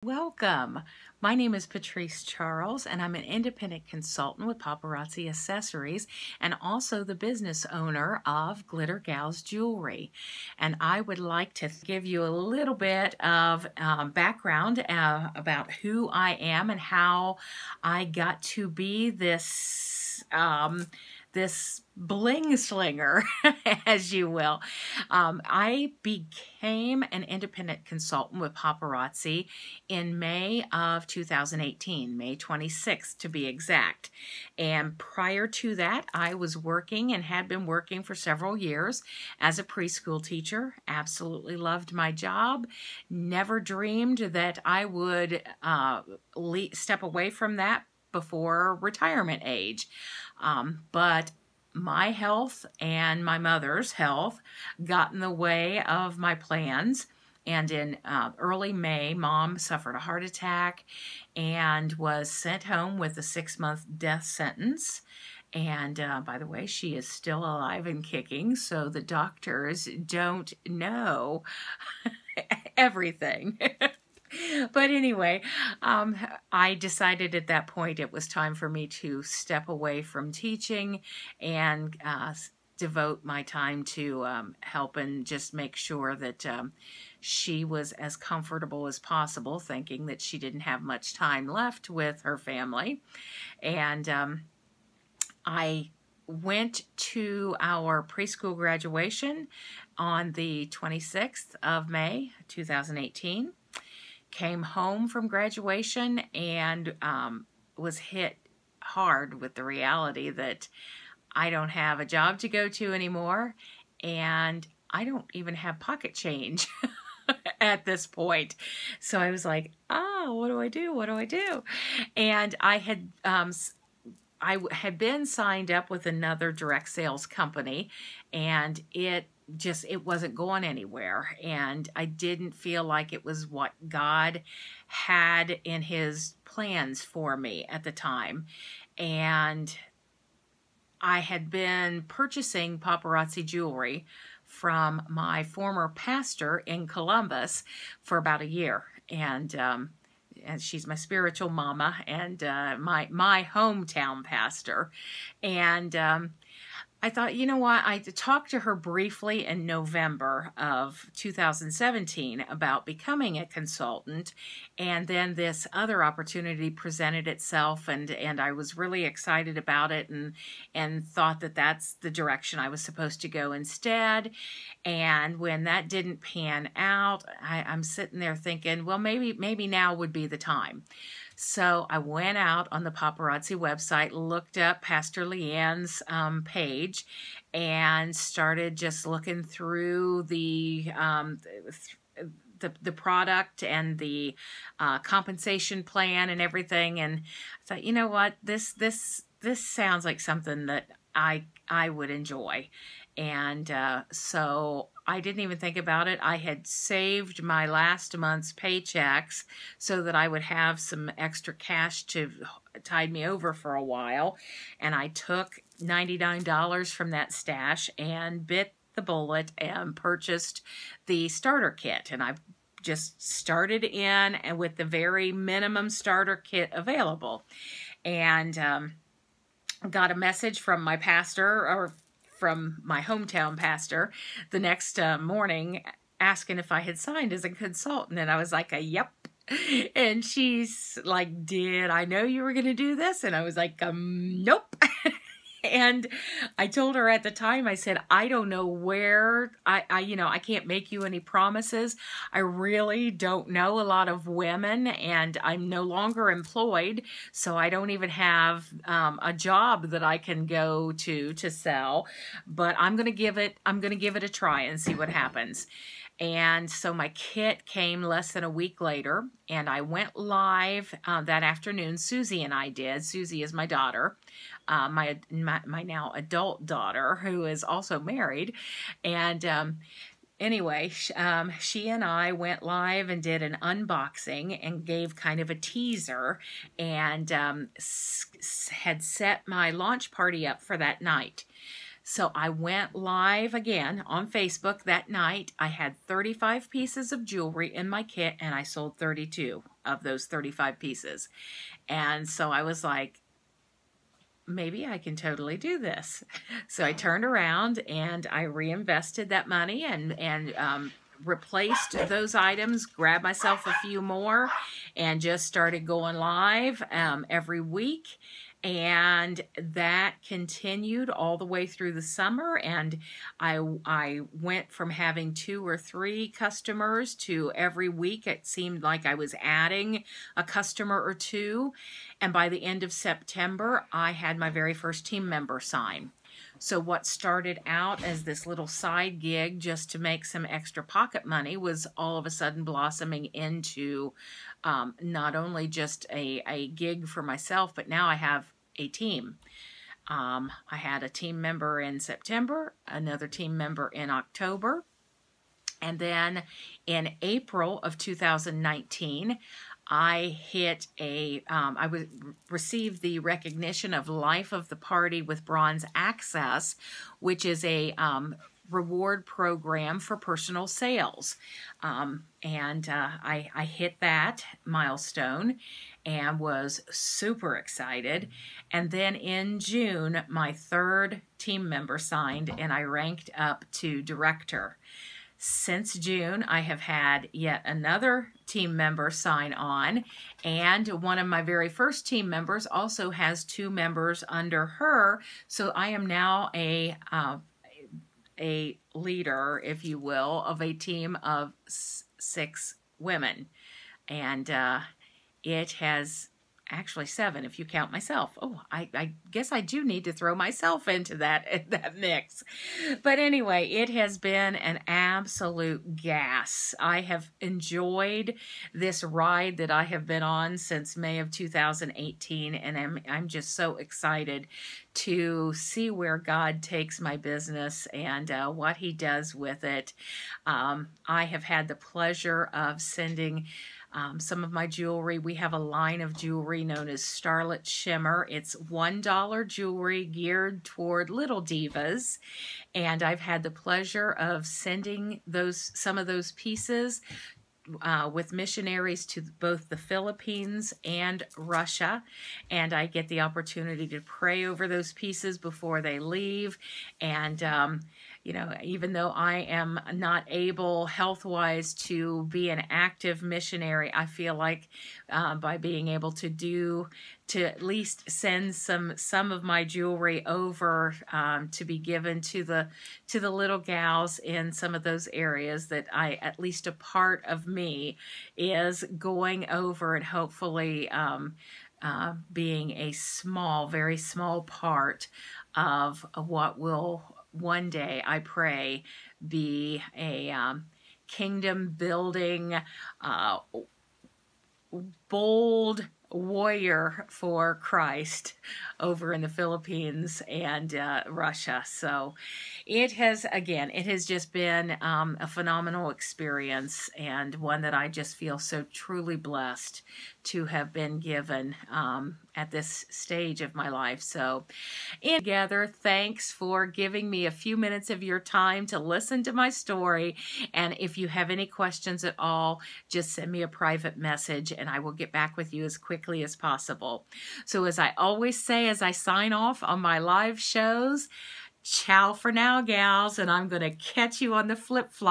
Welcome. My name is Patrice Charles, and I'm an independent consultant with Paparazzi Accessories and also the business owner of GLITTERGAL's Jewelry. And I would like to give you a little bit of background about who I am and how I got to be this bling slinger, as you will. I became an independent consultant with Paparazzi in May of 2018, May 26th to be exact. And prior to that, I was working and had been working for several years as a preschool teacher. Absolutely loved my job. Never dreamed that I would step away from that before retirement age. But my health and my mother's health got in the way of my plans. And in early May, Mom suffered a heart attack and was sent home with a 6-month death sentence. And by the way, she is still alive and kicking, so the doctors don't know everything. But anyway, I decided at that point it was time for me to step away from teaching and devote my time to help and just make sure that she was as comfortable as possible, thinking that she didn't have much time left with her family. And I went to our preschool graduation on the 26th of May, 2018. Came home from graduation and was hit hard with the reality that I don't have a job to go to anymore, and I don't even have pocket change at this point. So I was like, oh, what do I do? What do I do? And I had been signed up with another direct sales company, and it wasn't going anywhere, and I didn't feel like it was what God had in his plans for me at the time. And I had been purchasing paparazzi jewelry from my former pastor in Columbus for about a year, and she's my spiritual mama and my hometown pastor. And I thought, you know what, I talked to her briefly in November of 2017 about becoming a consultant, and then this other opportunity presented itself, and I was really excited about it and thought that that's the direction I was supposed to go instead. And when that didn't pan out, I'm sitting there thinking, well, maybe now would be the time. So I went out on the Paparazzi website, looked up Pastor Leanne's page, and started just looking through the product and the compensation plan and everything. And I thought, you know what, this sounds like something that I would enjoy. And so I didn't even think about it. I had saved my last month's paychecks so that I would have some extra cash to tide me over for a while. And I took $99 from that stash and bit the bullet and purchased the starter kit. And I just started in and with the very minimum starter kit available. And got a message from my pastor, or from my hometown pastor, the next morning asking if I had signed as a consultant. And I was like, yep. And she's like, did I know you were going to do this? And I was like, nope. And I told her at the time, I said, I don't know where, I can't make you any promises. I really don't know a lot of women, and I'm no longer employed, so I don't even have a job that I can go to sell. But I'm going to give it a try and see what happens. And so my kit came less than a week later, and I went live that afternoon. Susie and I did. Susie is my daughter, my now adult daughter, who is also married. And anyway, she and I went live and did an unboxing and gave kind of a teaser, and had set my launch party up for that night. So I went live again on Facebook that night. I had 35 pieces of jewelry in my kit, and I sold 32. of those 35 pieces. And so I was like, maybe I can totally do this. So I turned around and I reinvested that money and replaced those items, grabbed myself a few more, and just started going live every week. And that continued all the way through the summer, and I went from having 2 or 3 customers to every week it seemed like I was adding a customer or 2, and by the end of September I had my very first team member sign. So what started out as this little side gig just to make some extra pocket money was all of a sudden blossoming into not only just a gig for myself, but now I have a team. I had a team member in September, another team member in October, and then in April of 2019, I received the recognition of Life of the Party with Bronze Access, which is a reward program for personal sales. I hit that milestone and was super excited. And then in June, my 3rd team member signed and I ranked up to director. Since June, I have had yet another team member sign on, and one of my very first team members also has 2 members under her, so I am now a leader, if you will, of a team of 6 women, and it has actually 7 if you count myself. Oh, I guess I do need to throw myself into that mix. But anyway, it has been an absolute gas. I have enjoyed this ride that I have been on since May of 2018, and I'm just so excited to see where God takes my business and what He does with it. I have had the pleasure of sending some of my jewelry. We have a line of jewelry known as Starlit Shimmer. It's $1 jewelry geared toward little divas, and I've had the pleasure of sending some of those pieces with missionaries to both the Philippines and Russia, and I get the opportunity to pray over those pieces before they leave. And you know, even though I am not able health-wise to be an active missionary, I feel like by being able to at least send some of my jewelry over to be given to the little gals in some of those areas, that at least a part of me is going over and hopefully being a very small part of what will one day, I pray, be a kingdom building, bold warrior for Christ over in the Philippines and Russia. So it has just been a phenomenal experience, and one that I just feel so truly blessed to have been given at this stage of my life. So together, thanks for giving me a few minutes of your time to listen to my story. And if you have any questions at all, just send me a private message and I will get back with you as quickly as possible. So as I always say as I sign off on my live shows, ciao for now, gals, and I'm going to catch you on the flip-flop.